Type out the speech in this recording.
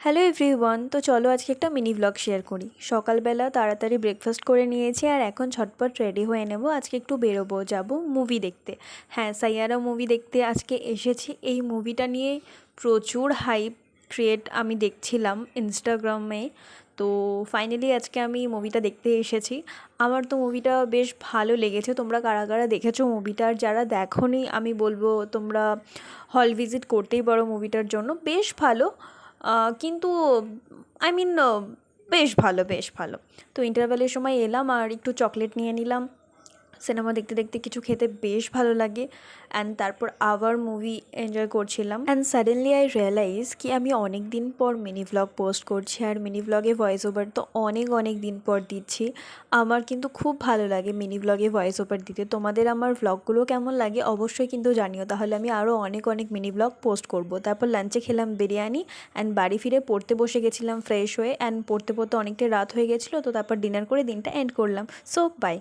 Hello everyone, তো চলো আজকে একটা মিনি ব্লগ শেয়ার করি। সকালবেলা তাড়াতাড়ি ব্রেকফাস্ট করে নিয়েছি আর এখন ঝটপট রেডি হয়ে নেব। আজকে একটু বেরোবো, যাব মুভি দেখতে। হ্যাঁ, সাইয়ারা মুভি দেখতে আজকে এসেছি। এই মুভিটা নিয়ে প্রচুর হাইপ ক্রিয়েট আমি দেখছিলাম ইনস্টাগ্রামে। তো ফাইনালি আজকে আমি মুভিটা দেখতে এসেছি। আমার তো মুভিটা বেশ ভালো লেগেছে। তোমরা কারা কারা দেখেছো মুভিটা? আর যারা দেখোনি আমি বলবো তোমরা হল ভিজিট করতেই পারো মুভিটার জন্য। বেশ ভালো, কিন্তু আই মিন বেশ ভালো, বেশ ভালো। তো ইন্টারভ্যালের সময় এলাম আর একটু চকলেট নিয়ে নিলাম। সিনেমা দেখতে দেখতে কিছু খেতে বেশ ভালো লাগে। অ্যান্ড তারপর আবার মুভি এনজয় করছিলাম। অ্যান্ড সাডেনলি আই রিয়েলাইজ কি আমি অনেক দিন পর মিনি ভ্লগ পোস্ট করছি, আর মিনি ভ্লগে ভয়েস ওভার তো অনেক অনেক দিন পর দিচ্ছি। আমার কিন্তু খুব ভালো লাগে মিনি ভ্লগে ভয়েস ওভার দিতে। তোমাদের আমার ভ্লগগুলো কেমন লাগে অবশ্যই কিন্তু জানিও, তাহলে আমি আরও অনেক অনেক মিনি ভ্লগ পোস্ট করব। তারপর লাঞ্চে খেলাম বিরিয়ানি অ্যান্ড বাড়ি ফিরে পড়তে বসে গেছিলাম ফ্রেশ হয়ে। অ্যান্ড পড়তে পড়তে অনেকটা রাত হয়ে গেছিলো, তো তারপর ডিনার করে দিনটা এন্ড করলাম। So by.